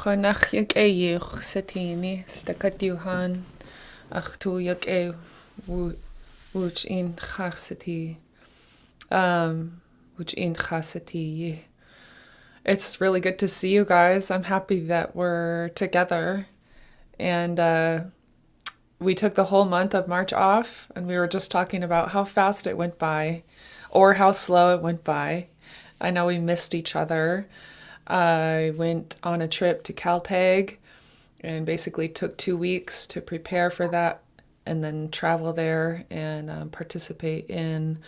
Chonach X'éig satini sta katiuhan ach tu wuch in chasati wuch in chasati. It's really good to see you guys. I'm happy that we're together. And we took the whole month of March off, and we were just talking about how fast it went by or how slow it went by. I know we missed each other. I went on a trip to Kaltag and basically took 2 weeks to prepare for that and then travel there and participate in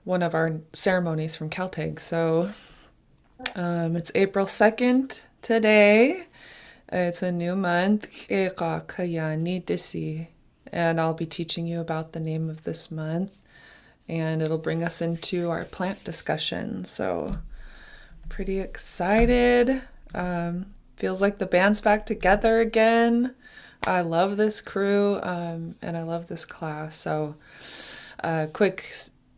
one of our ceremonies from Kaltag. So it's April 2nd today. It's a new month, X'éig, Kayaaní, Dísi, and I'll be teaching you about the name of this month, and it'll bring us into our plant discussion. So, pretty excited. Feels like the band's back together again. I love this crew, and I love this class. So, quick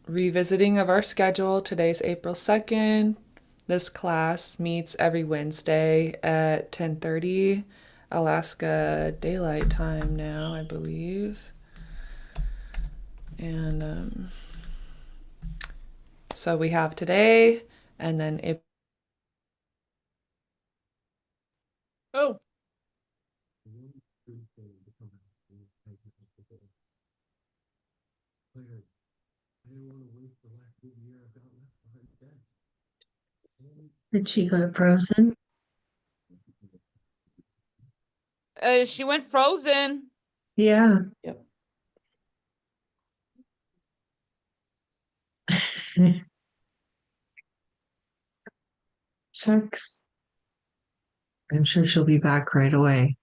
revisiting of our schedule. Today's April 2nd. This class meets every Wednesday at 10:30 Alaska Daylight Time now, I believe. And so we have today, and then April. Oh. Did she go frozen? She went frozen. Yeah. Yep. Shucks. I'm sure she'll be back right away.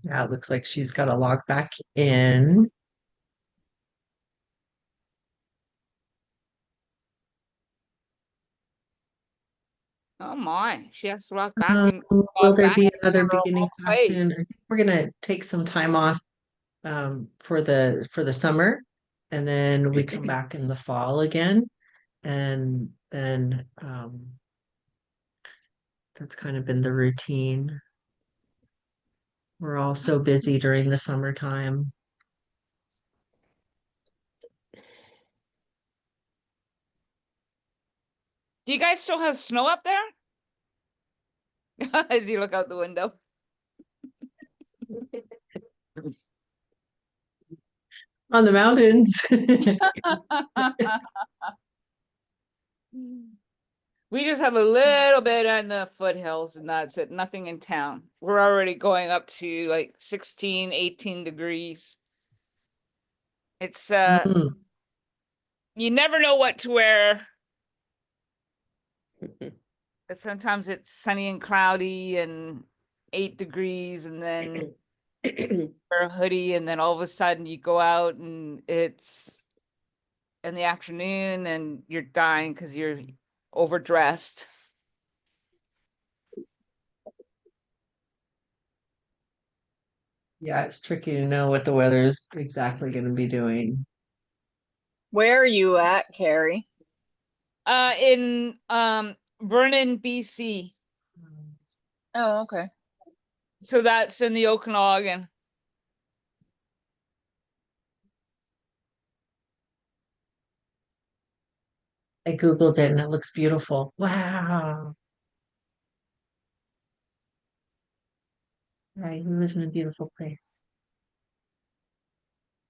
Yeah, it looks like she's got to log back in. Oh my, she has to log back and Will log there back be into another her beginning own class place. soon? I think we're gonna take some time off for the summer, and then we come back in the fall again, and then that's kind of been the routine. We're all so busy during the summertime. Do you guys still have snow up there? As you look out the window. On the mountains. We just have a little bit on the foothills and that's it. Nothing in town. We're already going up to like 16, 18 degrees. It's Mm. you never know what to wear. But sometimes it's sunny and cloudy and 8 degrees and then wear a hoodie and then all of a sudden you go out and it's in the afternoon and you're dying because you're overdressed. Yeah, it's tricky to know what the weather is exactly going to be doing. Where are you at, Carrie? In Vernon, BC. Oh, okay. So that's in the Okanagan. I Googled it and it looks beautiful. Wow. Right, we live in a beautiful place.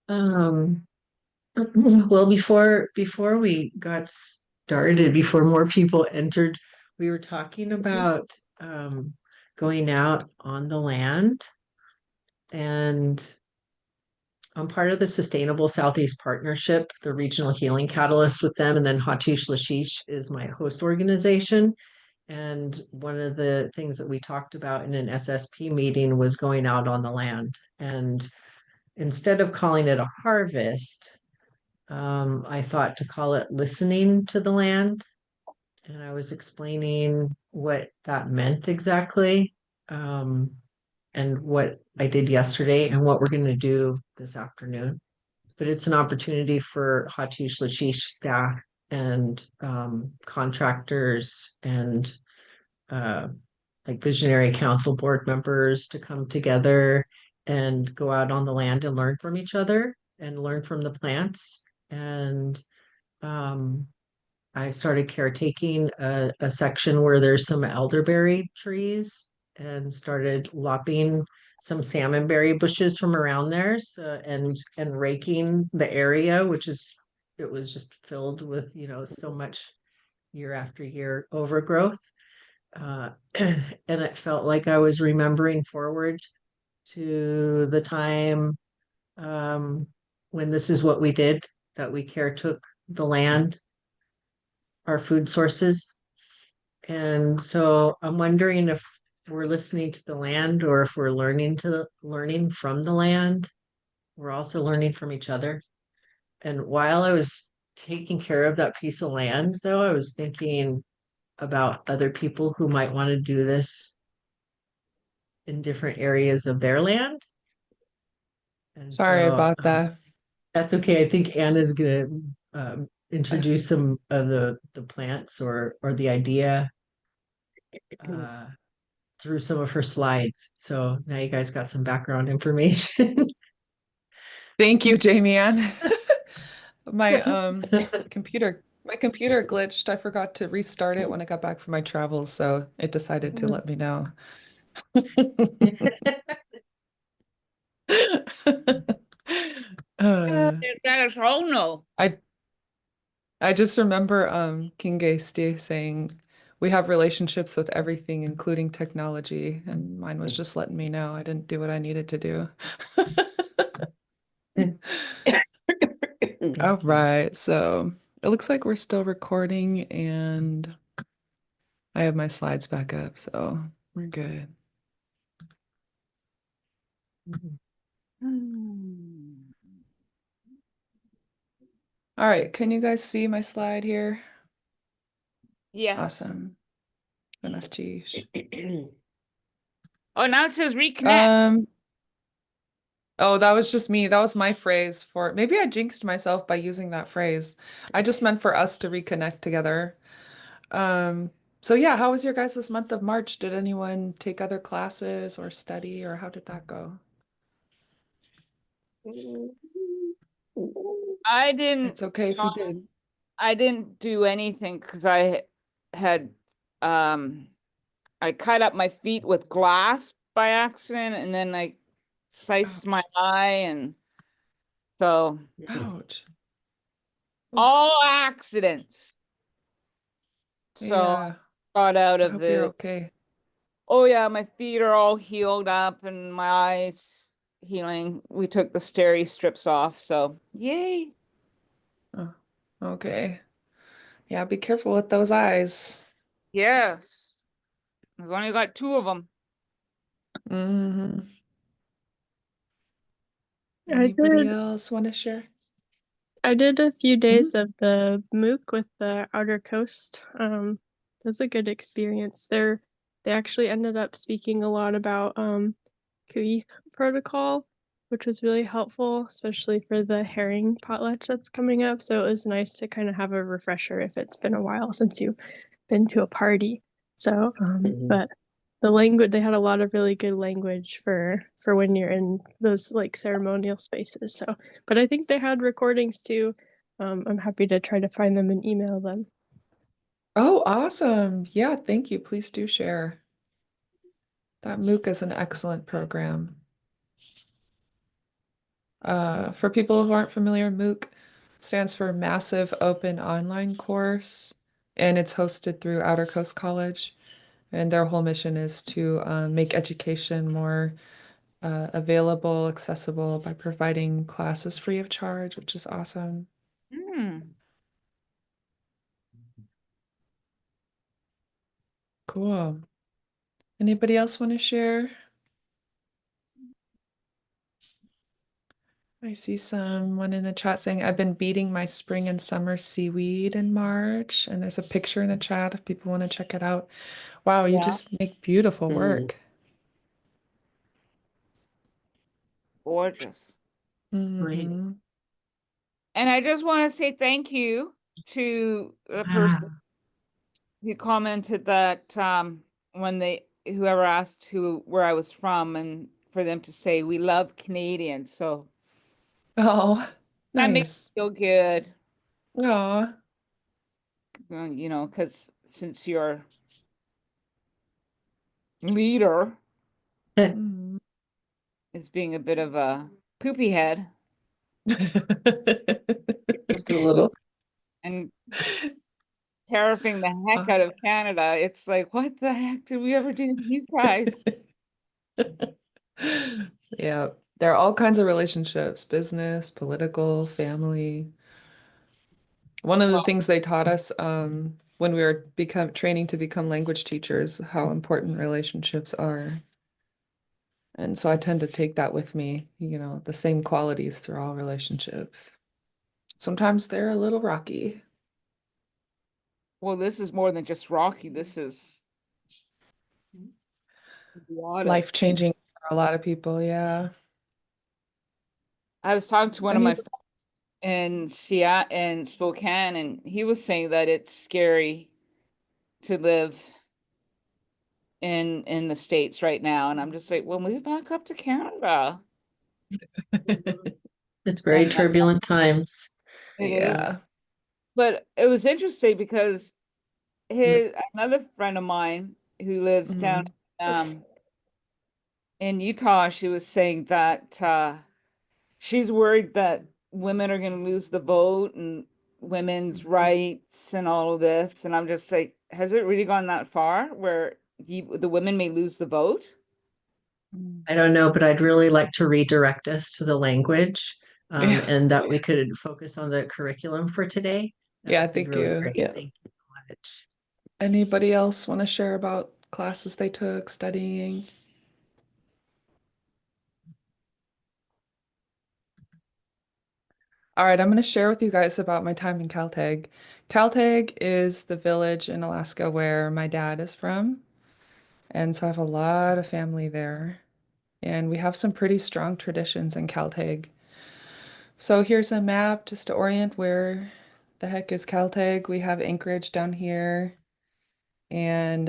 Well, before we got started, before more people entered, we were talking about going out on the land, and I'm part of the Sustainable Southeast Partnership, the regional healing catalyst with them, and then Lichéesh is my host organization. And one of the things that we talked about in an SSP meeting was going out on the land. And instead of calling it a harvest, I thought to call it listening to the land. And I was explaining what that meant exactly. and what I did yesterday and what we're going to do this afternoon. But it's an opportunity for Tóoch Lichéesh staff and contractors and like visionary council board members to come together and go out on the land and learn from each other and learn from the plants. And I started caretaking a section where there's some elderberry trees and started lopping some salmonberry bushes from around there, so, and raking the area, it was just filled with, so much year after year overgrowth. And it felt like I was remembering forward to the time when this is what we did, that we caretook the land, our food sources. And so I'm wondering if we're listening to the land or if we're learning from the land. We're also learning from each other. And while I was taking care of that piece of land, though, I was thinking about other people who might want to do this in different areas of their land. And Sorry so about that. that's okay. I think Anna's gonna introduce some of the plants or the idea through some of her slides. So now you guys got some background information. Thank you, Jamie Ann. My computer glitched. I forgot to restart it when I got back from my travels, so it decided to let me know. Uh, That is whole no. I just remember King Gesti saying we have relationships with everything, including technology, and mine was just letting me know I didn't do what I needed to do. All right, so it looks like we're still recording and I have my slides back up, so we're good. All right, can you guys see my slide here? Yes. Awesome. Enough cheese. Oh, now it says reconnect. Oh, that was just me. That was my phrase for maybe I jinxed myself by using that phrase. I just meant for us to reconnect together. So yeah, how was your guys' this month of March? Did anyone take other classes or study, or how did that go? I didn't It's okay if you did. I didn't do anything because I had I cut up my feet with glass by accident and then I sliced my eye, and so Ouch. all accidents. So Yeah, got out I of hope you're the okay. oh yeah, my feet are all healed up and my eyes healing. We took the steri strips off, so yay. Oh, okay. Yeah, be careful with those eyes. Yes. I've only got 2 of them. Mm-hmm. I Anybody did. else want to share? I did a few days of the MOOC with the Outer Coast. It was a good experience. They actually ended up speaking a lot about KTOO protocol, which was really helpful, especially for the herring potlatch that's coming up. So it was nice to kind of have a refresher if it's been a while since you've been to a party. So, but the language, they had a lot of really good language for when you're in those like ceremonial spaces. So, but I think they had recordings too. I'm happy to try to find them and email them. Oh, awesome. Yeah, thank you. Please do share. That MOOC is an excellent program. For people who aren't familiar, MOOC stands for Massive Open Online Course, and it's hosted through Outer Coast College. And their whole mission is to make education more available, accessible by providing classes free of charge, which is awesome. Cool. Anybody else want to share? I see someone in the chat saying, I've been beating my spring and summer seaweed in March. And there's a picture in the chat if people want to check it out. Wow, you Yeah. just make beautiful work. gorgeous. Great. Hmm. And I just want to say thank you to the person who commented that when whoever asked where I was from, and for them to say we love Canadians. So Oh, that makes nice. me feel good. Aw. You know, because since your leader Mm. is being a bit of a poopy head Just a little. and terrifying the heck out of Canada, it's like, what the heck did we ever do to you guys? Yeah, there are all kinds of relationships, business, political, family. One of the Well, things they taught us when we were training to become language teachers, how important relationships are. And so I tend to take that with me, the same qualities through all relationships. Sometimes they're a little rocky, well, this is more than just Rocky. This is chaotic. life-changing for a lot of people. Yeah. I was talking to one of Any, my friends in Seattle in Spokane, and he was saying that it's scary to live in the States right now. And I'm just like, well, move back up to Canada. It's very And turbulent times. it is. yeah. But it was interesting because another friend of mine who lives down Mhm. um in Utah, she was saying that she's worried that women are going to lose the vote and women's rights and all of this. And I'm just like, has it really gone that far where the women may lose the vote? I don't know, but I'd really like to redirect us to the language, Yeah. and that we could focus on the curriculum for today. That Yeah, would be thank really you. great. Yeah. Thank you so much. Anybody else want to share about classes they took, studying? All right, I'm going to share with you guys about my time in Kaltag. Kaltag is the village in Alaska where my dad is from. And so I have a lot of family there. And we have some pretty strong traditions in Kaltag. So here's a map just to orient where the heck is Kaltag. We have Anchorage down here. And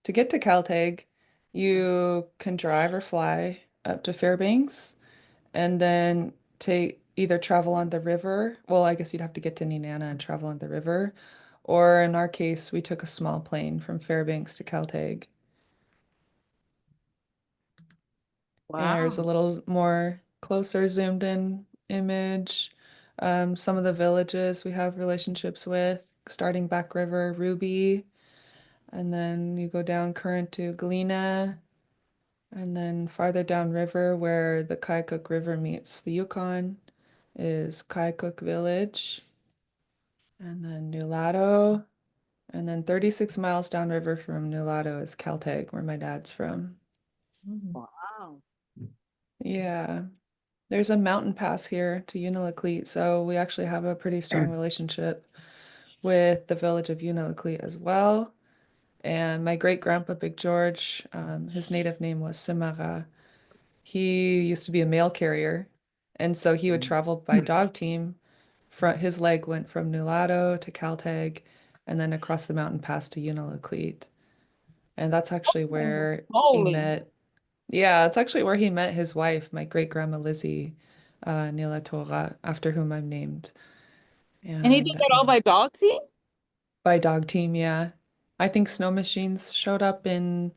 to get to Kaltag, you can drive or fly up to Fairbanks and then take either travel on the river. Well, I guess you'd have to get to Nenana and travel on the river. Or in our case, we took a small plane from Fairbanks to Kaltag. And there's a Wow. little more closer zoomed in image. Some of the villages we have relationships with, starting Backriver, Ruby, and then you go down current to Galena, and then farther downriver where the Kayaaní River meets the Yukon is Kayaaní Village, and then Nulato, and then 36 miles downriver from Nulato is Kaltag, where my dad's from. Wow. Yeah. There's a mountain pass here to Unalakleet, so we actually have a pretty strong relationship with the village of Unalakleet as well. And my great grandpa, Big George, his native name was Simara. He used to be a mail carrier, and so he would travel by dog team. His leg went from Nulato to Kaltag, and then across the mountain pass to Unalakleet. And that's actually where he Holy. met. Yeah, it's actually where he met his wife, my great grandma Lizzie, Nila Tóoch, after whom I'm named. And he did And that all by dog team? by dog team, yeah. I think snow machines showed up in,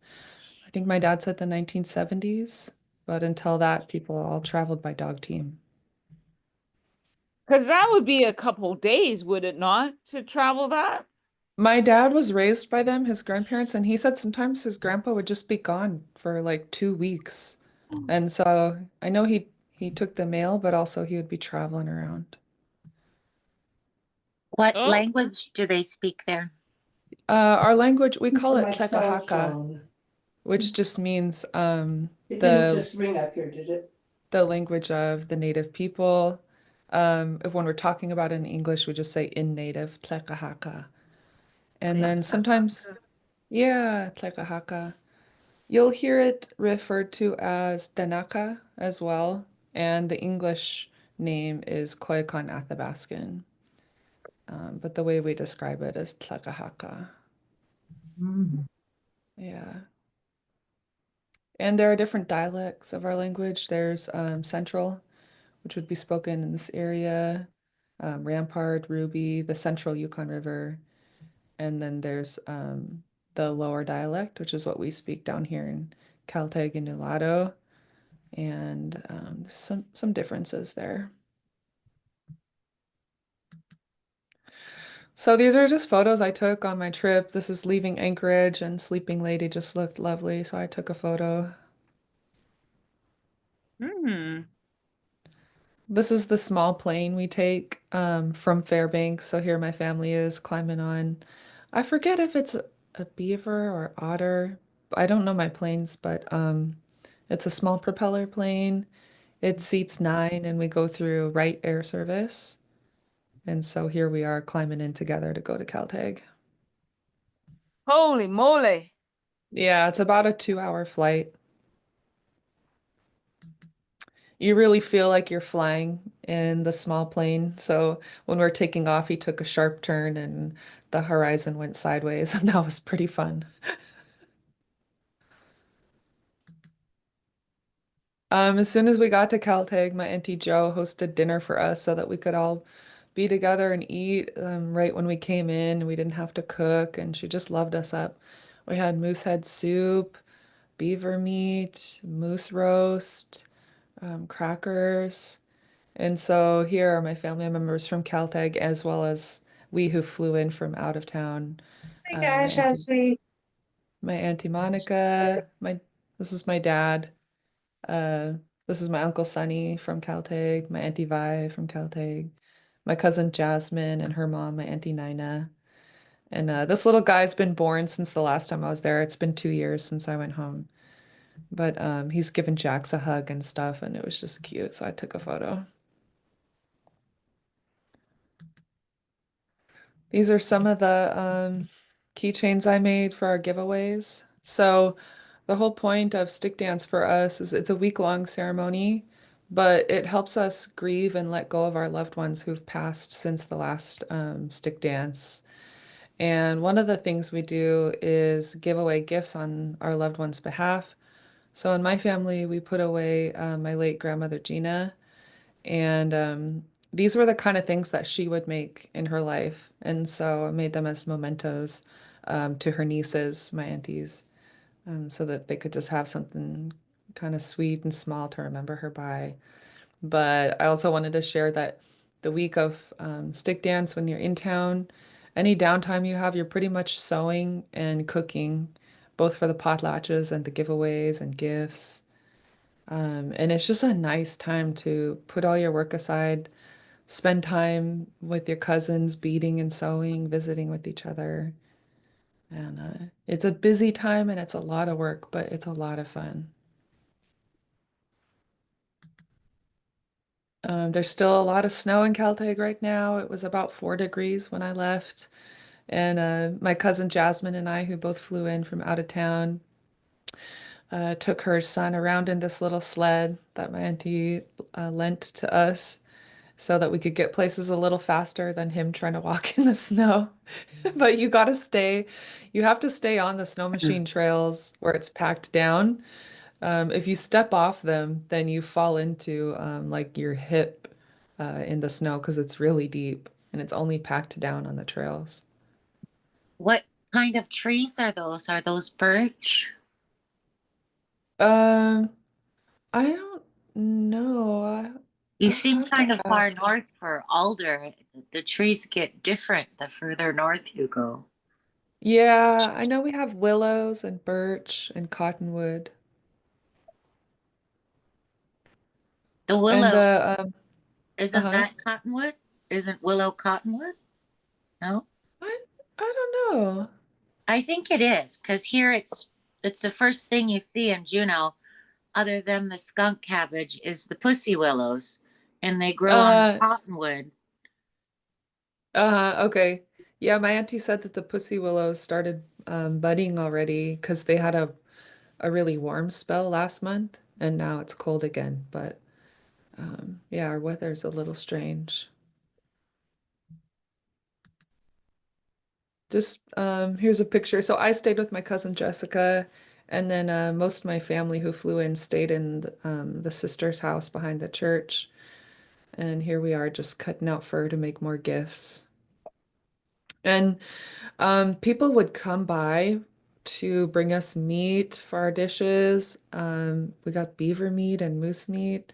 I think my dad said the 1970s, but until that, people all traveled by dog team. Because that would be a couple days, would it not, to travel that? My dad was raised by them, his grandparents, and he said sometimes his grandpa would just be gone for like 2 weeks. And so I know he took the mail, but also he would be traveling around. What Oh, language do they speak there? Our language, we call For it my cell Tlekahaka, phone. which just means It didn't the just ring up here, did it? the language of the native people. If when we're talking about it in English, we just say in native, Tlekahaka. And then sometimes, yeah, Tlekahaka. You'll hear it referred to as Danaka as well, and the English name is Koyukon Athabaskan. But the way we describe it is Tlakahaka. Mm. Yeah. And there are different dialects of our language. There's Central, which would be spoken in this area, Rampart, Ruby, the Central Yukon River, and then there's the lower dialect, which is what we speak down here in Kaltag and Nulato, and some differences there. So these are just photos I took on my trip. This is leaving Anchorage, and Sleeping Lady just looked lovely, so I took a photo. Hmm. This is the small plane we take from Fairbanks. So here my family is climbing on. I forget if it's a beaver or otter. I don't know my planes, but it's a small propeller plane. It seats 9, and we go through Wright Air Service. And so here we are climbing in together to go to Kaltag. Holy moly. Yeah, it's about a 2-hour flight. You really feel like you're flying in the small plane. So when we're taking off, he took a sharp turn and the horizon went sideways, and that was pretty fun. As soon as we got to Caltech, my Auntie Jo hosted dinner for us so that we could all be together and eat right when we came in. We didn't have to cook, and she just loved us up. We had moose head soup, beaver meat, moose roast, crackers. And so here are my family members from Caltech, as well as we who flew in from out of town. My My gosh, how auntie, sweet. my auntie Monica. This is my dad. Uh, this is my uncle Sonny from Caltech. My auntie Vi from Caltech. My cousin Jasmine and her mom, my auntie Nina. And this little guy's been born since the last time I was there. It's been 2 years since I went home. But he's given Jax a hug and stuff, and it was just cute. So I took a photo. These are some of the keychains I made for our giveaways. So the whole point of stick dance for us is it's a week-long ceremony, but it helps us grieve and let go of our loved ones who've passed since the last stick dance. And one of the things we do is give away gifts on our loved ones' behalf. So in my family, we put away my late grandmother Gina, and these were the kind of things that she would make in her life. And so I made them as mementos to her nieces, my aunties, so that they could just have something kind of sweet and small to remember her by. But I also wanted to share that the week of stick dance, when you're in town, any downtime you have, you're pretty much sewing and cooking, both for the potlatches and the giveaways and gifts. And it's just a nice time to put all your work aside, spend time with your cousins, beading and sewing, visiting with each other. And it's a busy time and it's a lot of work, but it's a lot of fun. There's still a lot of snow in Caltag right now. It was about 4 degrees when I left. And my cousin Jasmine and I, who both flew in from out of town, took her son around in this little sled that my auntie lent to us so that we could get places a little faster than him trying to walk in the snow. But you have to stay on the snow machine trails where it's packed down. If you step off them, then you fall into like your hip in the snow because it's really deep and it's only packed down on the trails. What kind of trees are those? Are those birch? Um, I don't know. You I'll seem have to kind of far ask. north for alder. The trees get different the further north you go. Yeah, I know we have willows and birch and cottonwood. The And willow, the isn't uh-huh. that cottonwood? Isn't willow cottonwood? No? I I don't know. I think it is, because here it's the first thing you see in Juneau, other than the skunk cabbage, is the pussy willows, and they grow on the Uh cottonwood. okay. Yeah, my auntie said that the pussy willows started budding already because they had a really warm spell last month, and now it's cold again. But yeah, our weather's a little strange. Just here's a picture. So I stayed with my cousin Jessica, and then most of my family who flew in stayed in the sister's house behind the church. And here we are just cutting out fur to make more gifts. And people would come by to bring us meat for our dishes. We got beaver meat and moose meat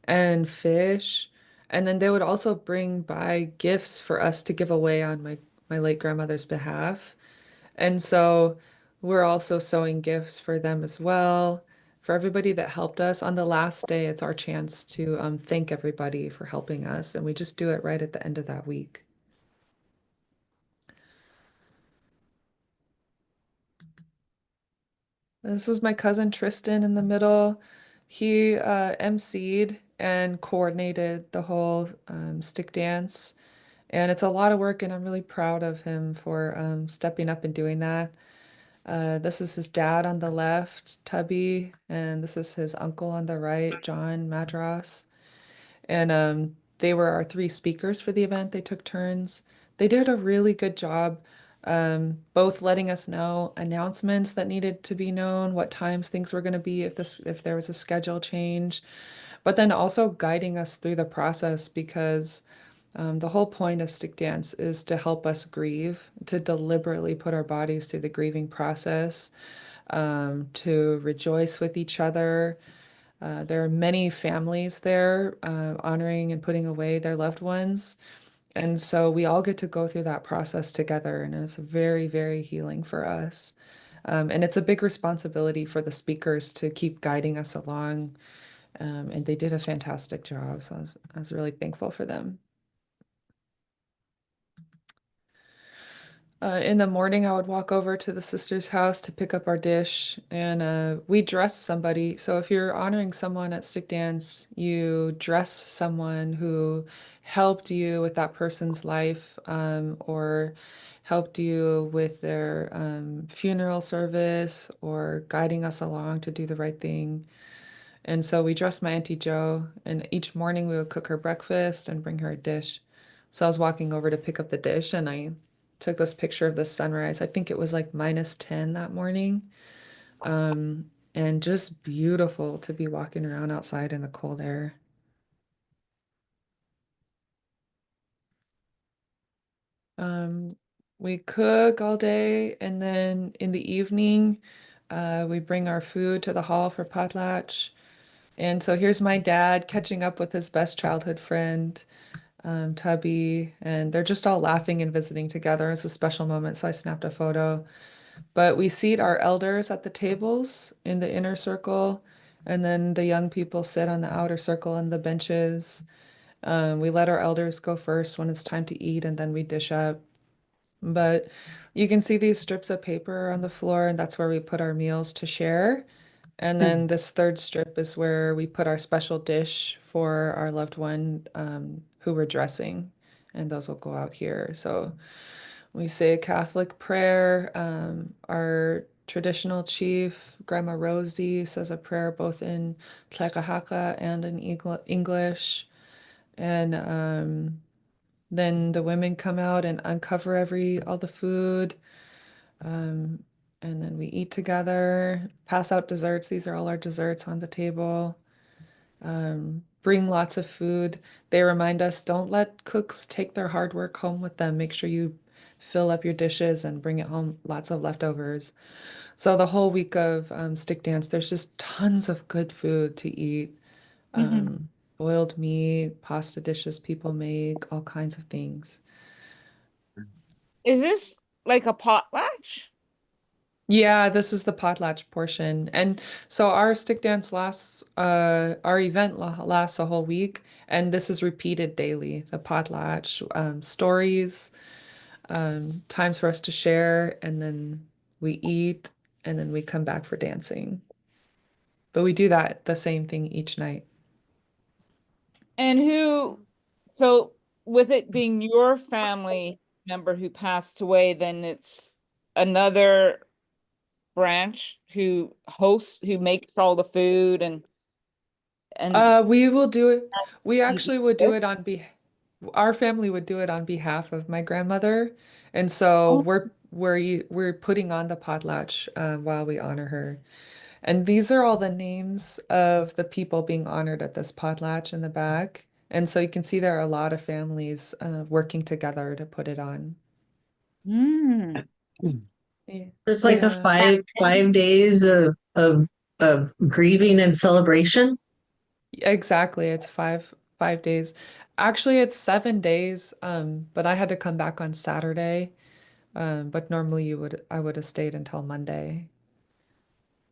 and fish. And then they would also bring by gifts for us to give away on my late grandmother's behalf. And so we're also sewing gifts for them as well. For everybody that helped us on the last day, it's our chance to thank everybody for helping us. And we just do it right at the end of that week. This is my cousin Tristan in the middle. He emceed and coordinated the whole stick dance. And it's a lot of work, and I'm really proud of him for stepping up and doing that. This is his dad on the left, Tubby, and this is his uncle on the right, John Madras. And they were our three speakers for the event. They took turns. They did a really good job, both letting us know announcements that needed to be known, what times things were going to be if there was a schedule change, but then also guiding us through the process because the whole point of stick dance is to help us grieve, to deliberately put our bodies through the grieving process, to rejoice with each other. There are many families there honoring and putting away their loved ones. And so we all get to go through that process together, and it's very, very healing for us. And it's a big responsibility for the speakers to keep guiding us along. And they did a fantastic job. So I was really thankful for them. In the morning, I would walk over to the sister's house to pick up our dish, and we dress somebody. So if you're honoring someone at stick dance, you dress someone who helped you with that person's life, or helped you with their funeral service, or guiding us along to do the right thing. And so we dressed my Auntie Jo, and each morning we would cook her breakfast and bring her a dish. So I was walking over to pick up the dish, and I took this picture of the sunrise. I think it was like -10 that morning. And just beautiful to be walking around outside in the cold air. Um, we cook all day, and then in the evening, we bring our food to the hall for potlatch. And so here's my dad catching up with his best childhood friend, Tubby, and they're just all laughing and visiting together. It's a special moment, so I snapped a photo. But we seat our elders at the tables in the inner circle, and then the young people sit on the outer circle on the benches. We let our elders go first when it's time to eat, and then we dish up. But you can see these strips of paper on the floor, and that's where we put our meals to share. And then this third strip is where we put our special dish for our loved one who we're dressing, and those will go out here. So we say a Catholic prayer. Our traditional chief, Grandma Rosie, says a prayer both in Tlekahaka and in English. And then the women come out and uncover all the food. Um, and then we eat together, pass out desserts. These are all our desserts on the table. Bring lots of food. They remind us, don't let cooks take their hard work home with them. Make sure you fill up your dishes and bring it home, lots of leftovers. So the whole week of stick dance, there's just tons of good food to eat. Boiled meat, pasta dishes people make, all kinds of things. Is this like a potlatch? Yeah, this is the potlatch portion. And so our stick dance our event lasts a whole week, and this is repeated daily. The potlatch, stories, times for us to share, and then we eat, and then we come back for dancing. But we do the same thing each night. And so with it being your family member who passed away, then it's another branch who hosts, who makes all the food and We will do it. We you actually eat would do it? it on be our family would do it on behalf of my grandmother. And so Oh. we're putting on the potlatch while we honor her. And these are all the names of the people being honored at this potlatch in the back. And so you can see there are a lot of families working together to put it on. Mm. Yeah. There's like a Yeah. five days of grieving and celebration. Exactly. It's five days. Actually, it's 7 days. But I had to come back on Saturday. But normally I would have stayed until Monday.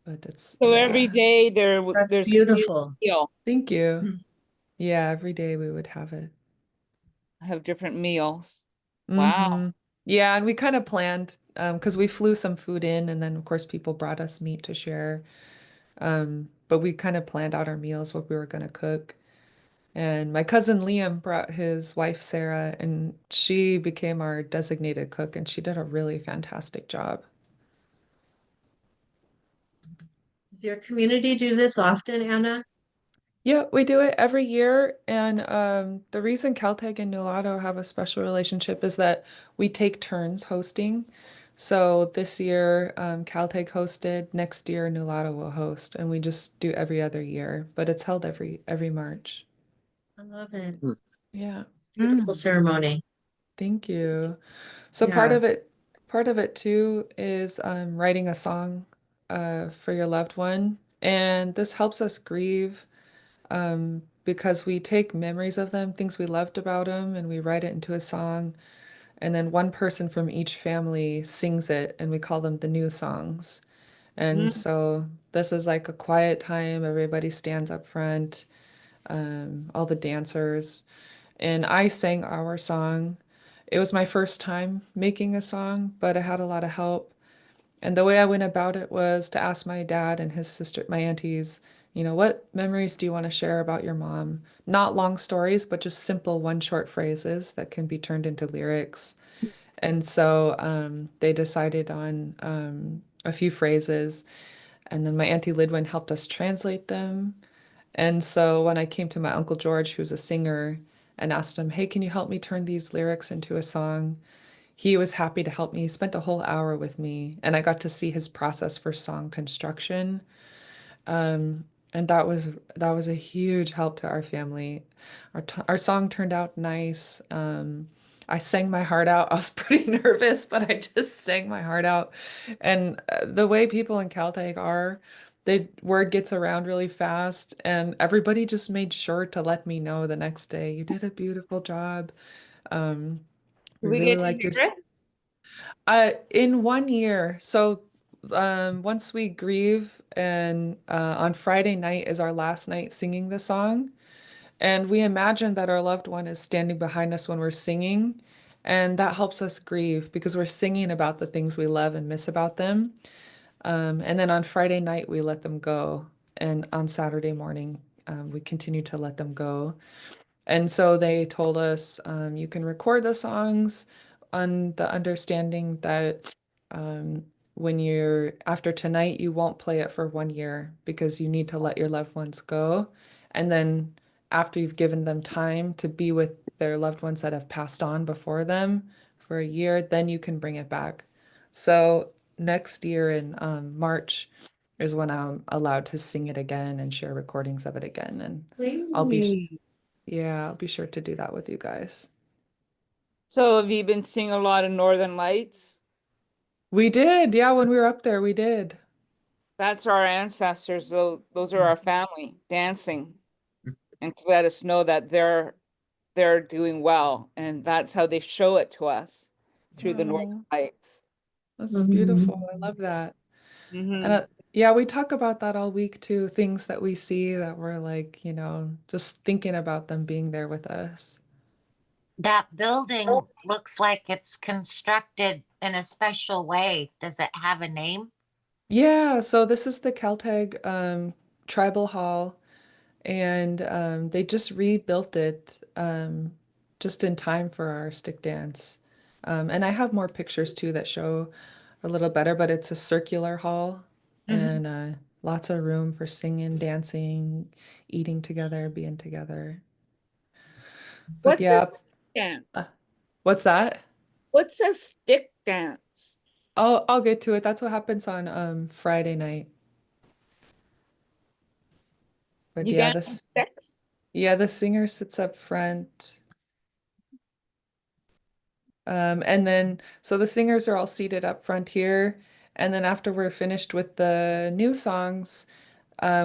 But it's So every yeah. day That's there's gonna be beautiful. a meal. Thank you. Yeah, every day we would have it. Have different meals. Wow. Mm-hmm. Yeah, and we kind of planned because we flew some food in and then of course people brought us meat to share. But we kind of planned out our meals, what we were gonna cook. And my cousin Liam brought his wife Sarah, and she became our designated cook, and she did a really fantastic job. Does your community do this often, Anna? Yeah, we do it every year, and the reason Kaltag and Nulato have a special relationship is that we take turns hosting. So this year, Kaltag hosted. Next year, Nulato will host, and we just do every other year. But it's held every March. I love it. Yeah. It's a beautiful ceremony. Thank you. So Yeah. part of it too is writing a song for your loved one, and this helps us grieve because we take memories of them, things we loved about them, and we write it into a song, and then one person from each family sings it, and we call them the new songs. And Mm. so this is like a quiet time. Everybody stands up front, all the dancers, and I sang our song. It was my first time making a song, but I had a lot of help. And the way I went about it was to ask my dad and his sister, my aunties, what memories do you want to share about your mom? Not long stories, but just simple one short phrases that can be turned into lyrics. And so they decided on a few phrases, and then my Auntie Lidwin helped us translate them. And so when I came to my Uncle George, who's a singer, and asked him, hey, can you help me turn these lyrics into a song? He was happy to help me. He spent a whole hour with me, and I got to see his process for song construction. Um, and that was a huge help to our family. Our song turned out nice. I sang my heart out. I was pretty nervous, but I just sang my heart out. And the way people in Caltech are, the word gets around really fast, and everybody just made sure to let me know the next day, you did a beautiful job. Um, Do we we really get to liked hear your it? in 1 year. So once we grieve, and on Friday night is our last night singing the song. And we imagine that our loved one is standing behind us when we're singing. And that helps us grieve because we're singing about the things we love and miss about them. And then on Friday night, we let them go. And on Saturday morning, we continue to let them go. And so they told us you can record the songs on the understanding that um, when you're after tonight, you won't play it for 1 year because you need to let your loved ones go. And then after you've given them time to be with their loved ones that have passed on before them for a year, then you can bring it back. So next year in March is when I'm allowed to sing it again and share recordings of it again. And I'll be Mm. yeah, I'll be sure to do that with you guys. So have you been seeing a lot of Northern Lights? We did. Yeah, when we were up there, we did. That's our ancestors, those are our family dancing and to let us know that they're doing well. And that's how they show it to us through the Northern Oh, Lights. that's beautiful. I Mhm. love that. And Mm-hmm. yeah, we talk about that all week too, things that we see that we're like, just thinking about them being there with us. That building looks like it's constructed in a special way. Does it have a name? Yeah, so this is the Kaltag Tribal Hall, and they just rebuilt it just in time for our stick dance. And I have more pictures too that show a little better, but it's a circular hall Mhm. and lots of room for singing, dancing, eating together, being together. But What's a yeah, stick dance? uh, what's that? What's a stick dance? I'll get to it. That's what happens on Friday night. But You yeah, dance on this sticks? yeah, the singer sits up front. And then so the singers are all seated up front here. And then after we're finished with the new songs,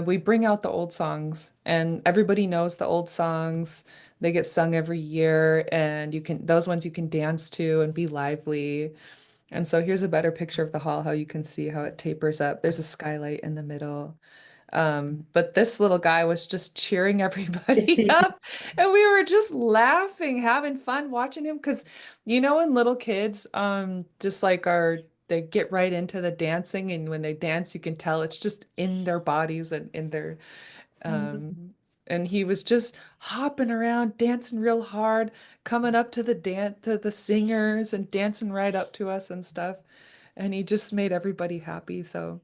we bring out the old songs, and everybody knows the old songs. They get sung every year, and you can those ones you can dance to and be lively. And so here's a better picture of the hall, how you can see how it tapers up. There's a skylight in the middle. But this little guy was just cheering everybody up, and we were just laughing, having fun watching him. Because when little kids, just like they get right into the dancing, and when they dance, you can tell it's just in their bodies and in their, and he was just hopping around, dancing real hard, coming up to the singers and dancing right up to us and stuff. And he just made everybody happy. So.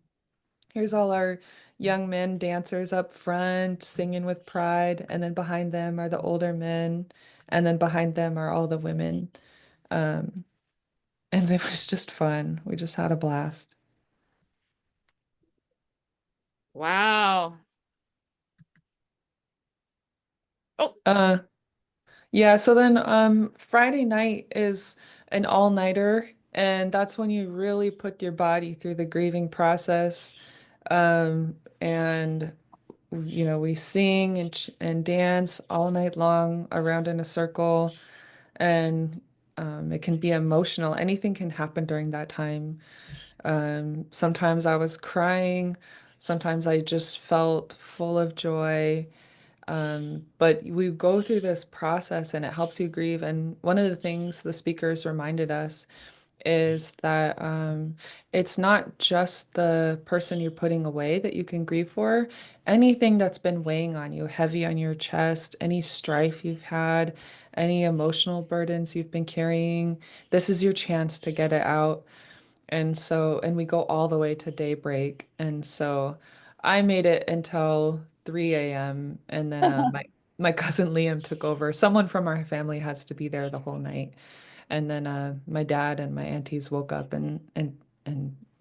Here's all our young men dancers up front singing with pride, and then behind them are the older men, and then behind them are all the women. Um, and it was just fun. We just had a blast. Wow. Oh, Uh, yeah, so then Friday night is an all-nighter, and that's when you really put your body through the grieving process. And we sing and dance all night long around in a circle. And it can be emotional. Anything can happen during that time. Sometimes I was crying, sometimes I just felt full of joy. But we go through this process and it helps you grieve. And one of the things the speakers reminded us is that it's not just the person you're putting away that you can grieve for. Anything that's been weighing on you, heavy on your chest, any strife you've had, any emotional burdens you've been carrying, this is your chance to get it out. And we go all the way to daybreak. And so I made it until 3 a.m. And then my cousin Liam took over. Someone from our family has to be there the whole night. And then my dad and my aunties woke up and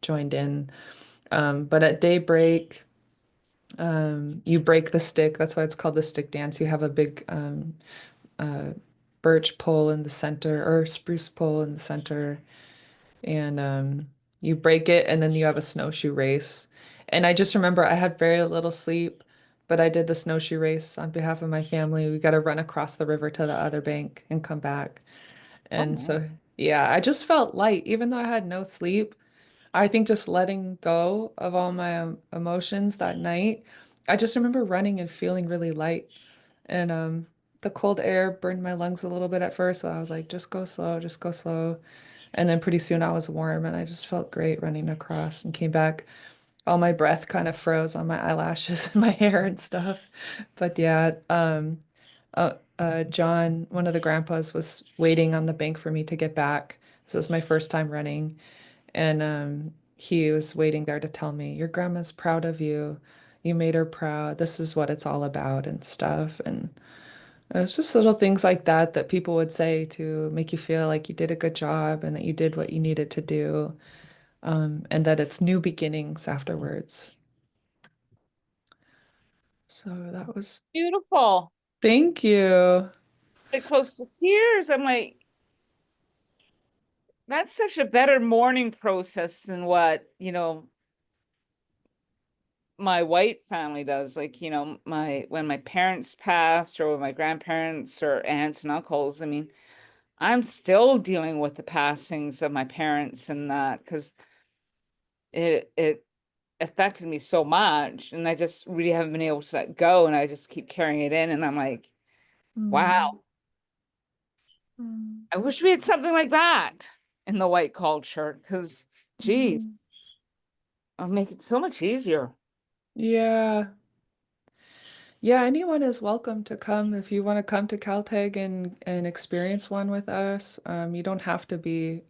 joined in. But at daybreak, you break the stick. That's why it's called the stick dance. You have a big uh, birch pole in the center or spruce pole in the center, and you break it, and then you have a snowshoe race. And I just remember I had very little sleep, but I did the snowshoe race on behalf of my family. We got to run across the river to the other bank and come back. oh And man. so, yeah, I just felt light, even though I had no sleep. I think just letting go of all my emotions that night, I just remember running and feeling really light. And the cold air burned my lungs a little bit at first, so I was like, just go slow, just go slow. And then pretty soon I was warm and I just felt great running across and came back. All my breath kind of froze on my eyelashes and my hair and stuff. But yeah, John, one of the grandpas, was waiting on the bank for me to get back. So it was my first time running. And he was waiting there to tell me, your grandma's proud of you. You made her proud. This is what it's all about and stuff. And it's just little things like that that people would say to make you feel like you did a good job and that you did what you needed to do, and that it's new beginnings afterwards. So that was, Beautiful. thank you. Like close to tears. I'm like, that's such a better mourning process than what, my white family does. Like, when my parents passed or when my grandparents or aunts and uncles, I mean, I'm still dealing with the passings of my parents and that because it affected me so much and I just really haven't been able to let go and I just keep carrying it in and I'm like, wow, Mm. I wish we had something like that in the white culture because geez, Mm. it'll make it so much easier. Yeah. Yeah, anyone is welcome to come if you want to come to Kaltag and experience one with us. You don't have to be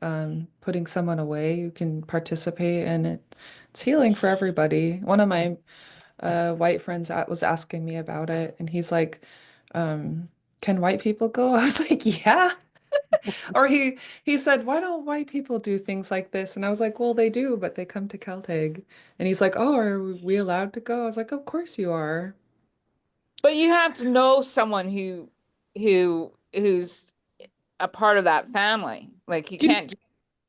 putting someone away. You can participate, and it's healing for everybody. One of my white friends was asking me about it, and he's like, "Can white people go?" I was like, "Yeah." Or he said, "Why don't white people do things like this?" And I was like, "Well, they do, but they come to Kaltag." And he's like, "Oh, are we allowed to go?" I was like, "Of course you are." But you have to know someone who's a part of that family. Like you You can't just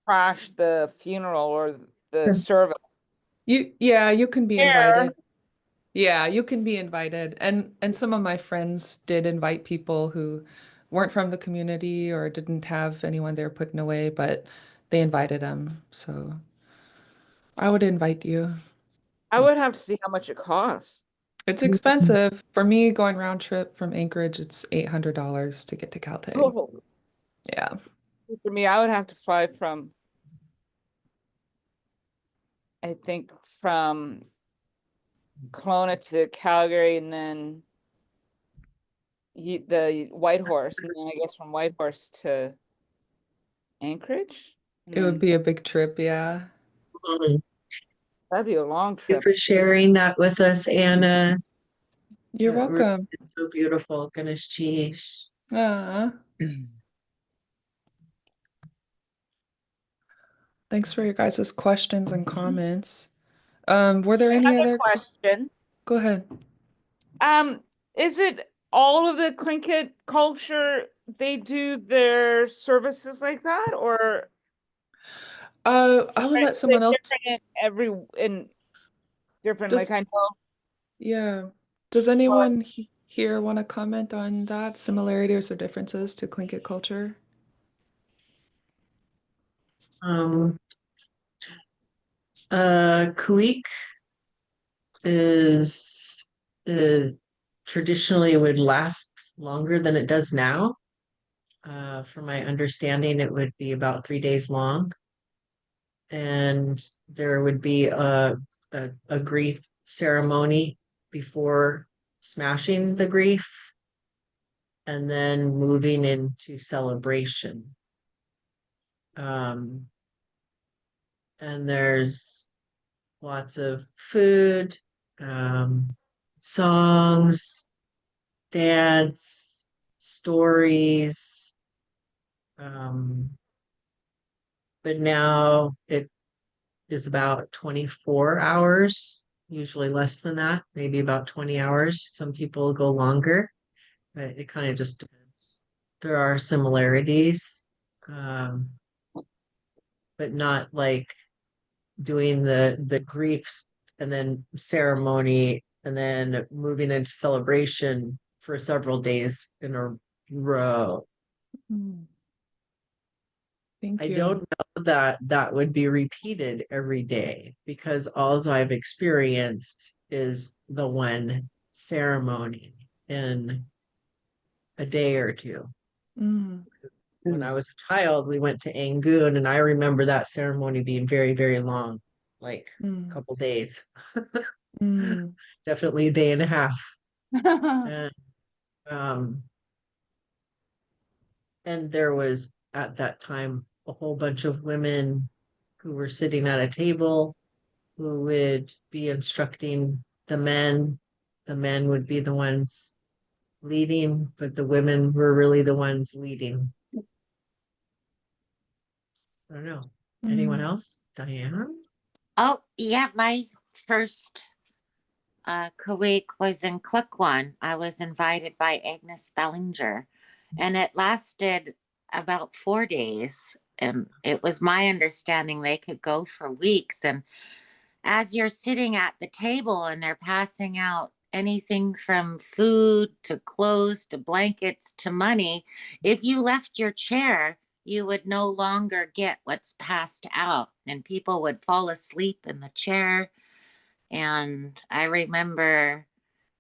crash the funeral or the service. yeah, you can be There. invited. Yeah, you can be invited. And some of my friends did invite people who weren't from the community or didn't have anyone they were putting away, but they invited them. So I would invite you. I would have to see how much it costs. It's expensive. For me, going round trip from Anchorage, it's $800 to get to Caltech. Oh, Yeah. for me, I would have to fly from, I think, from Kelowna to Calgary, and then the Whitehorse, and then I guess from Whitehorse to Anchorage, and It would then be a big trip, yeah. Thank that'd be a long you trip. for sharing that with us, Anna. You're Really welcome. so beautiful. Lichéesh. Ah, thanks for your guys' questions and comments. Were there any Another other question. Go ahead. Um, is it all of the Tlingit culture they do their services like that, or I will let is it someone else. different in different, like Does I know Yeah. Does anyone here want to comment on that, similarities or differences to Tlingit culture? Um, Kuik is traditionally would last longer than it does now. From my understanding, it would be about 3 days long, and there would be a grief ceremony before smashing the grief, and then moving into celebration. Um, and there's lots of food, songs, dance, stories. But now it is about 24 hours, usually less than that, maybe about 20 hours. Some people go longer, but it kind of just depends. There are similarities, um, but not like doing the griefs and then ceremony and then moving into celebration for several days in a row. Thank I you. don't know that that would be repeated every day because all I've experienced is the one ceremony in a day or two. Mm, When I was a child, we went to Angoon, and I remember that ceremony being very, very long, like a mm, couple days, mm, definitely a day and a half. And um, and there was at that time a whole bunch of women who were sitting at a table who would be instructing the men. The men would be the ones leading, but the women were really the ones leading. I don't know. Anyone mm, else? Diane? Oh, yeah, my first Kuwait was in Clickone. I was invited by Agnes Bellinger, and it lasted about 4 days. And it was my understanding they could go for weeks. And as you're sitting at the table and they're passing out anything from food to clothes to blankets to money, if you left your chair, you would no longer get what's passed out, and people would fall asleep in the chair. And I remember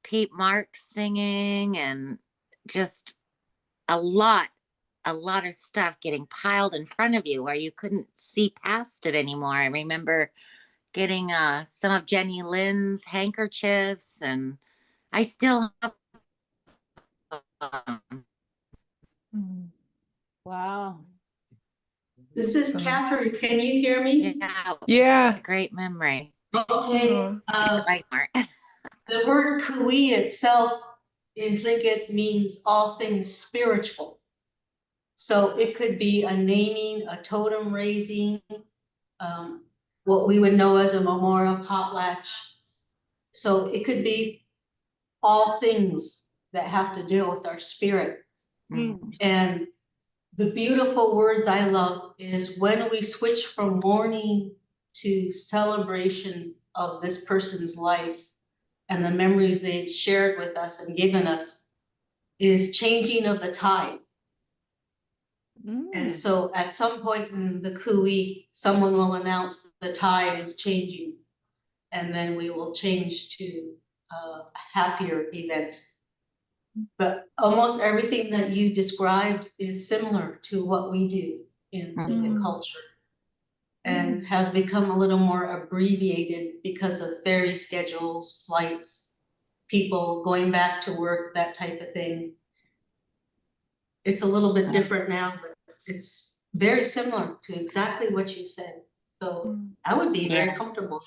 Pete Marks singing, and just a lot a lot of stuff getting piled in front of you where you couldn't see past it anymore. I remember getting some of Jenny Lynn's handkerchiefs, and I still have Wow. This is So, Catherine. Can you hear me? yeah, it's yeah. a great memory. Okay. Aw. Like Mark. The word kui itself in Tlingit means all things spiritual. So it could be a naming, a totem raising, what we would know as a memorial potlatch. So it could be all things that have to deal with our spirit. And the beautiful words I love is when we switch from mourning to celebration of this person's life and the memories they've shared with us and given us is changing of the tide. And so at some point in the kui, someone will announce the tide is changing, and then we will change to a happier event. But almost everything that you described is similar to what we do in Tlingit culture, and has become a little more abbreviated because of ferry schedules, flights, people going back to work, that type of thing. It's a little bit different now, but it's very similar to exactly what you said. So I would be very comfortable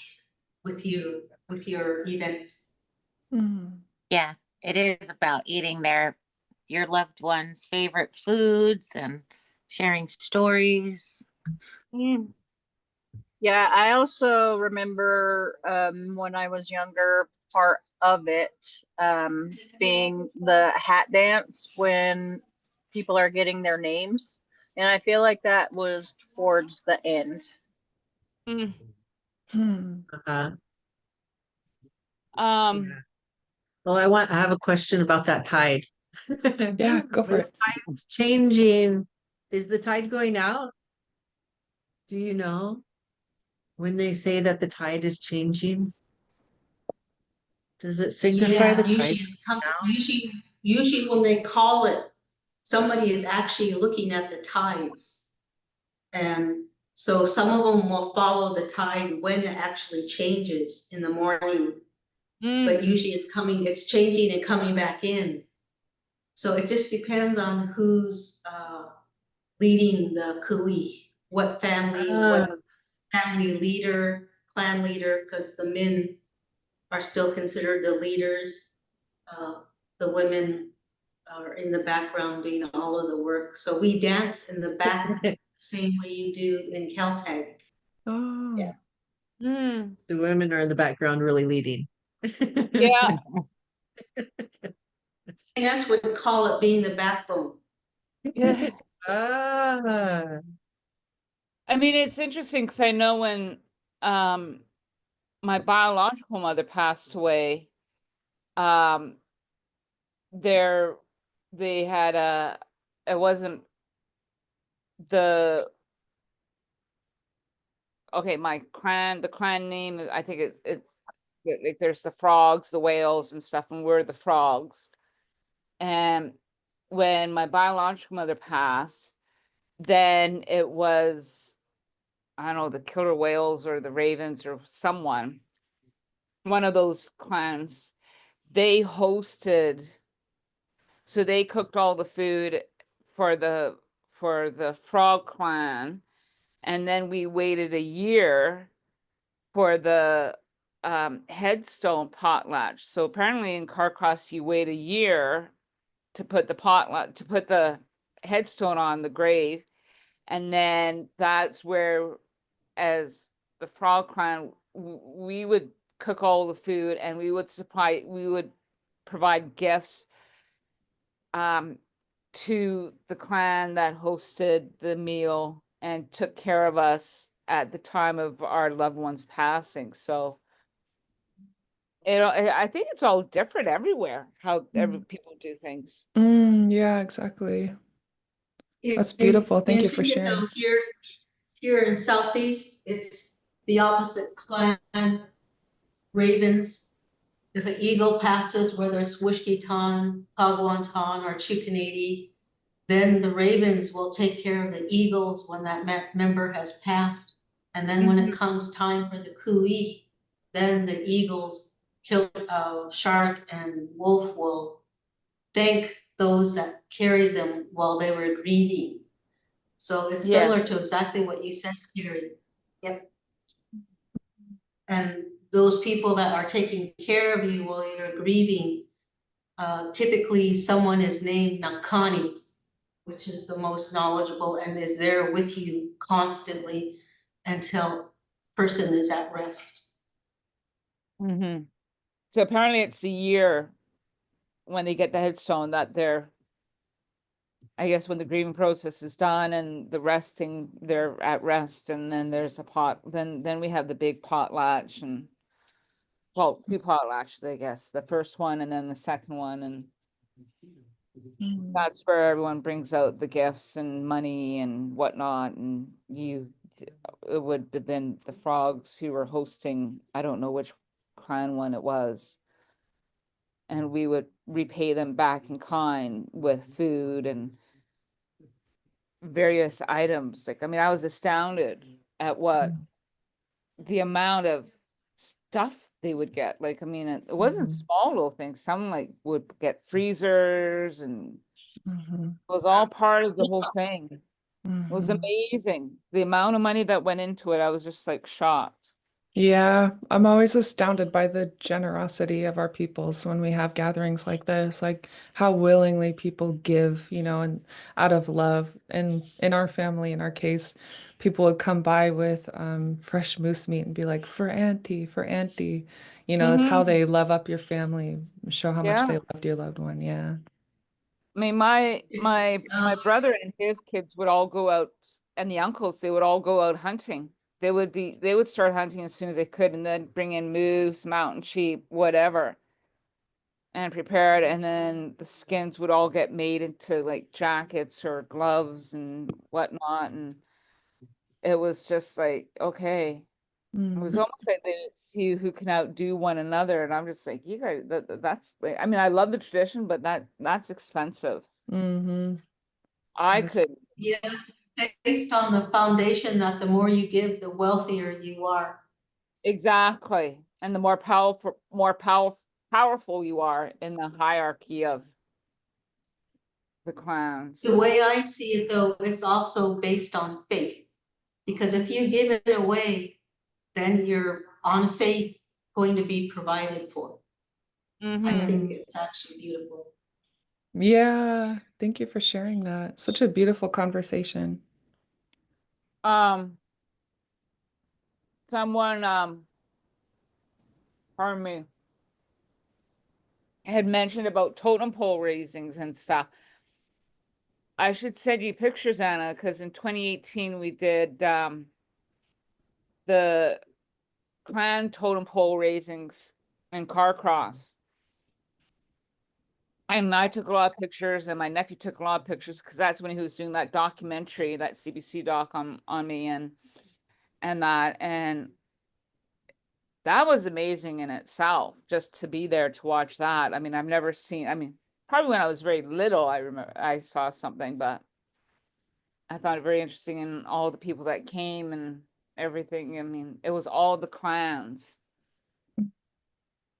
with you, with your events. Yeah, it is about eating your loved ones' favorite foods and sharing stories. Yeah, I also remember when I was younger, part of it being the hat dance when people are getting their names. And I feel like that was towards the end. Uh-huh. Um, Yeah. Well, I have a question about that tide. Yeah, go for When the it. tide's changing, is the tide going out? Do you know when they say that the tide is changing? Does it signify the Usually tide's it's usually when they call it, somebody is actually looking at the tides. And so some of them will follow the tide when it actually changes in the morning. But usually it's changing and coming back in. So it just depends on who's leading the kui, what family leader, clan leader, because the men are still considered the leaders. The women are in the background doing all of the work. So we dance in the back, same way you do in Kaltag. Oh. Yeah. The women are in the background really leading. yeah. Us would call it being the backbone. Yeah. Ah. I mean, it's interesting because I know when my biological mother passed away, um, there they had it wasn't the the clan name I think like there's the frogs, the whales and stuff, and we're the frogs. And when my biological mother passed, then it was, I don't know, the killer whales or the ravens or someone, one of those clans, they hosted, so they cooked all the food for the frog clan, and then we waited a year for the headstone potlatch. So apparently in Carcross you wait a year to put the headstone on the grave, and then that's where, as the frog clan, we would cook all the food and we would provide gifts to the clan that hosted the meal and took care of us at the time of our loved ones passing. So I think it's all different everywhere, how people do things. Yeah, exactly. That's beautiful. Thank you for sharing. Here in Southeast, it's the opposite clan, ravens. If an eagle passes, whether it's Wishkiton, Pagwanton, or Chukanady, then the ravens will take care of the eagles when that member has passed. And then when it comes time for the kui, then the eagles shark and wolf will thank those that carried them while they were grieving. So it's Yeah. similar to exactly what you said, Carrie. Yep. And those people that are taking care of you while you're grieving, typically someone is named Nakani, which is the most knowledgeable and is there with you constantly until person is at rest. Mm-hmm. So apparently it's a year when they get the headstone that they're, I guess when the grieving process is done and the resting, they're at rest, and then there's a pot, then we have the big potlatch, and well, two potlatches, I guess, the first one and then the second one, and that's where everyone brings out the gifts and money and whatnot, and it would have been the frogs who were hosting, I don't know which clan one it was, and we would repay them back in kind with food and various items. Like, I mean, I was astounded at what the amount of stuff they would get. Like, I mean, it wasn't small little things. Some like would get freezers, and it was all part of the whole thing. It was amazing. The amount of money that went into it, I was just like shocked. Yeah, I'm always astounded by the generosity of our peoples when we have gatherings like this, like how willingly people give, and out of love. And in our family, in our case, people would come by with fresh moose meat and be like, for auntie, for auntie. That's how they love up your family, show how much Yeah. they loved your loved one. Yeah. I mean, my It's, brother and his kids would all go out, and the uncles, they would all go out hunting. They would start hunting as soon as they could, and then bring in moose, mountain sheep, whatever, and prepare it. And then the skins would all get made into like jackets or gloves and whatnot. And it was just like, okay. It was almost like they see who can outdo one another. And I'm just like, you guys, that's like, I mean, I love the tradition, but that's expensive. Mm-hmm. I Yes. could yeah, it's based on the foundation that the more you give, the wealthier you are. exactly. And the more powerful you are in the hierarchy of the clans. The way I see it though, it's also based on faith. Because if you give it away, then you're on faith going to be provided for. I think it's actually beautiful. Yeah, thank you for sharing that. Such a beautiful conversation. Someone pardon me, had mentioned about totem pole raisings and stuff. I should send you pictures, Anna, because in 2018 we did the clan totem pole raisings in Carcross. And I took a lot of pictures, and my nephew took a lot of pictures, because that's when he was doing that documentary, that CBC doc on me, and that was amazing in itself, just to be there to watch that. I mean, I've never seen, I mean, probably when I was very little, I remember I saw something, but I found it very interesting, and all the people that came and everything. I mean, it was all the clans,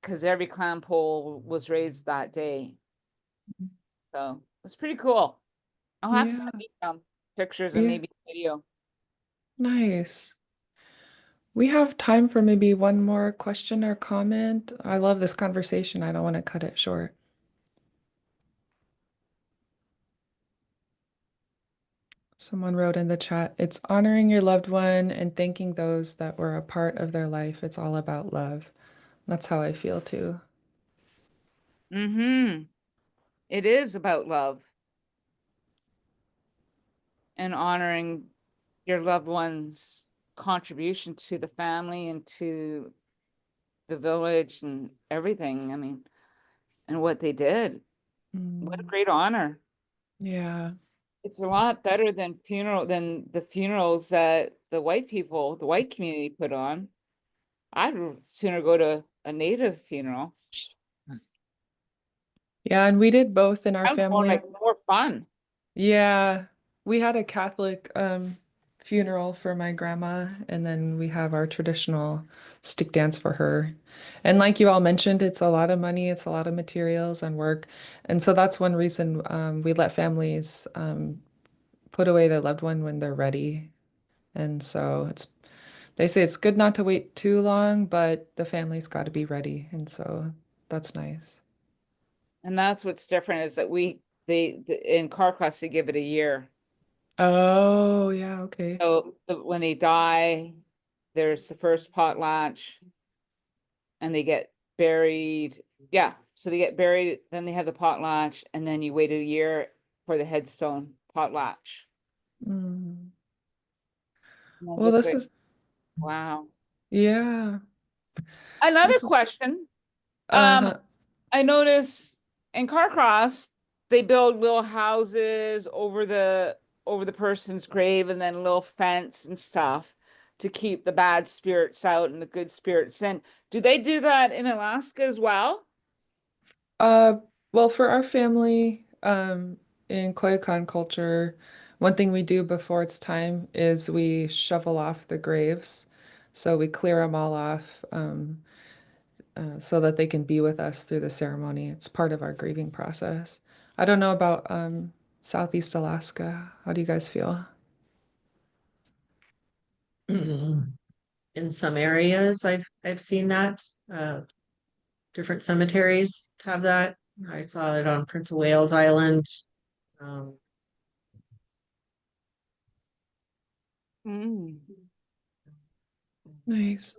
because every clan pole was raised that day. So it was pretty cool. I'll have to Yeah, send you some pictures and yeah, maybe video. nice. We have time for maybe one more question or comment. I love this conversation. I don't want to cut it short. Someone wrote in the chat, it's honoring your loved one and thanking those that were a part of their life. It's all about love. That's how I feel too. It is about love and honoring your loved one's contribution to the family and to the village and everything. I mean, and what they did. What a great honor. Yeah. It's a lot better than the funerals that the white community put on. I'd sooner go to a native funeral. Yeah, and we did both in our Sounds family. more fun. Yeah, we had a Catholic funeral for my grandma, and then we have our traditional stick dance for her. And like you all mentioned, it's a lot of money, it's a lot of materials and work. And so that's one reason we let families put away their loved one when they're ready. And so they say it's good not to wait too long, but the family's got to be ready. And so that's nice. And that's what's different is that in Carcross, they give it a year. Oh, yeah, okay. So when they die, there's the first potlatch and they get buried. Yeah. So they get buried, then they have the potlatch, and then you wait a year for the headstone potlatch. Mm. And then Well, it's this like, is, wow. yeah, Another this is, question. I noticed in Carcross, they build little houses over the person's grave and then a little fence and stuff to keep the bad spirits out and the good spirits in. Do they do that in Alaska as well? Uh, well, for our family, in Koyukon culture, one thing we do before it's time is we shovel off the graves. So we clear them all off, so that they can be with us through the ceremony. It's part of our grieving process. I don't know about Southeast Alaska. How do you guys feel? In some areas, I've seen that. Different cemeteries have that. I saw it on Prince of Wales Island. Um, Mm. Nice.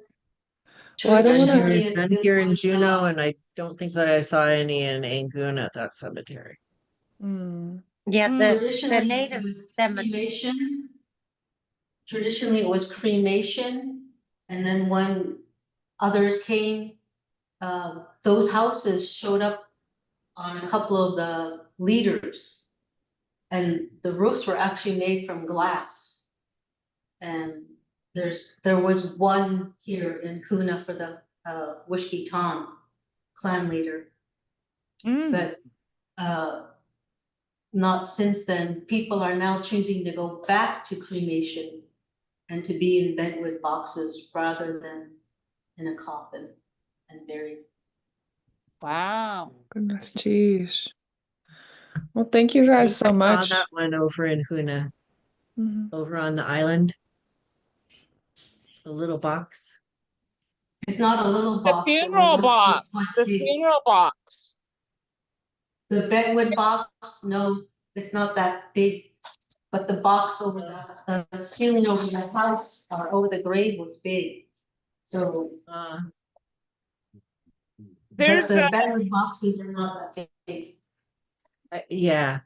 Well, I don't want to. Traditionally, none it here in was, Juneau, and I don't think that I saw any in Angoon at that cemetery. Mm, Yeah, the traditionally it native was cemetery. cremation. Traditionally, it was cremation, and then when others came, those houses showed up on a couple of the leaders, and the roofs were actually made from glass. And there was one here in Kuna for the Wishki Tom clan leader, Mm. but not since then. People are now choosing to go back to cremation and to be in bedwood boxes rather than in a coffin and buried. Wow. goodness, geez. Well, thank you I guys think so I saw much. that one over in Huna, Mhm. over on the island. The little box. It's not a little The box, it was funeral actually box. quite The big. funeral box. The bedwood box, no, it's not that big, but the box over the ceiling over the house or over the grave was big. So, but There's the bedwood boxes are not that big. Yeah.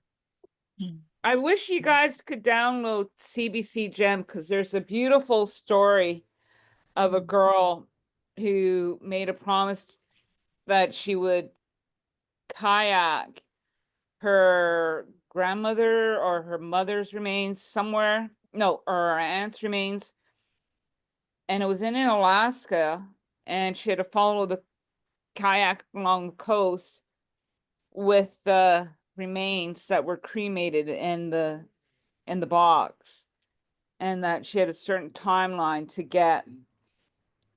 I wish you guys could download CBC Gem because there's a beautiful story of a girl who made a promise that she would kayak her grandmother or her mother's remains somewhere. No, or her aunt's remains. And it was in Alaska, and she had to follow the kayak along the coast with the remains that were cremated in the box, and that she had a certain timeline to get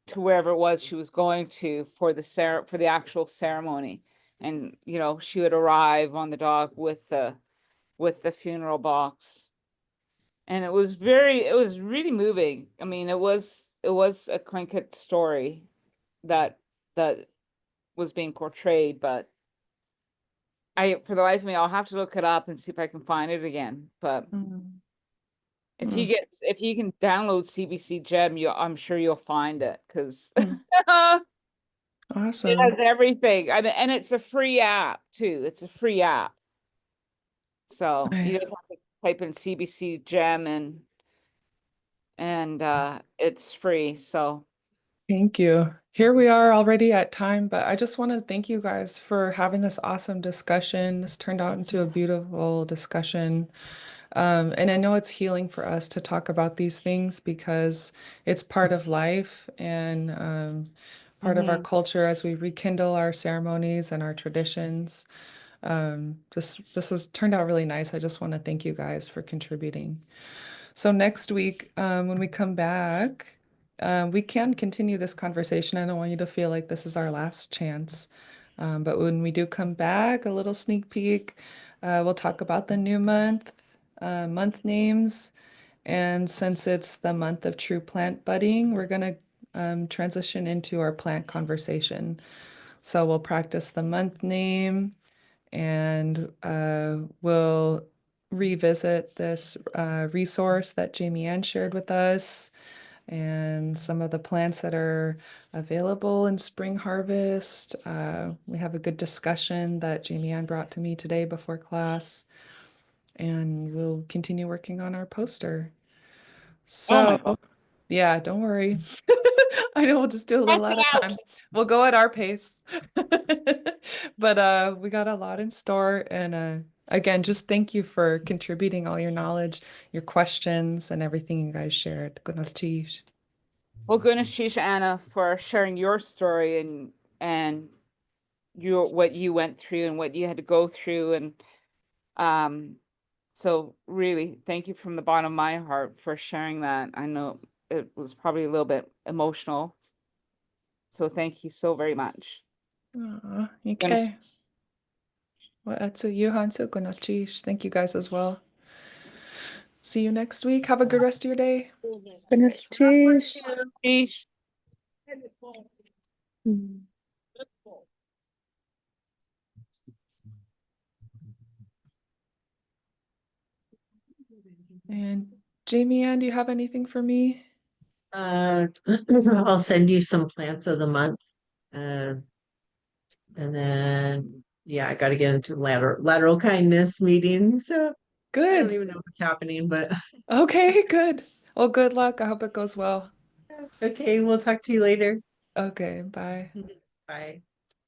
to wherever it was she was going to for the actual ceremony. And she would arrive on the dock with the funeral box, and it was really moving. I mean, it was a Tlingit story that was being portrayed, but for the life of me, I'll have to look it up and see if I can find it again. But Mm. if you can download CBC Gem, I'm sure you'll find it because Mm. it Awesome. has everything. I mean, and it's a free app too. It's a free app, so you Nice. don't have to type in CBC Gem and it's free. So Thank you. Here we are already at time, but I just want to thank you guys for having this awesome discussion. This turned out into a beautiful discussion. And I know it's healing for us to talk about these things because it's part of life and part of our culture as we rekindle our ceremonies and our traditions. This has turned out really nice. I just want to thank you guys for contributing. So next week, when we come back, we can continue this conversation. I don't want you to feel like this is our last chance. But when we do come back, a little sneak peek, we'll talk about the new month, month names. And since it's the month of true plant budding, we're going to transition into our plant conversation. So we'll practice the month name and we'll revisit this resource that Jamie Ann shared with us and some of the plants that are available in spring harvest. We have a good discussion that Jamie Ann brought to me today before class, and we'll continue working on our poster. Oh my So, God. yeah, don't worry. I know we'll just do a little Stress at a out. time. We'll go at our pace. But we got a lot in store and again, just thank you for contributing all your knowledge, your questions, and everything you guys shared. Good night. Well, goodness, Shisha Anna, for sharing your story and your what you went through and what you had to go through, and so really thank you from the bottom of my heart for sharing that. I know it was probably a little bit emotional, so thank you so very much. Aw, Gonna okay. Well, that's a Johansson. Good night. Thank you guys as well. See you next week. Have a good rest of your day. Cheers. Sheesh. And Jamie Ann, do you have anything for me? I'll send you some plants of the month. Uh, and then, yeah, I got to get into lateral kindness meetings. So I don't Good. even know what's happening, but Okay, good. Well, good luck. I hope it goes well. okay, we'll talk to you later. Okay, bye. Bye.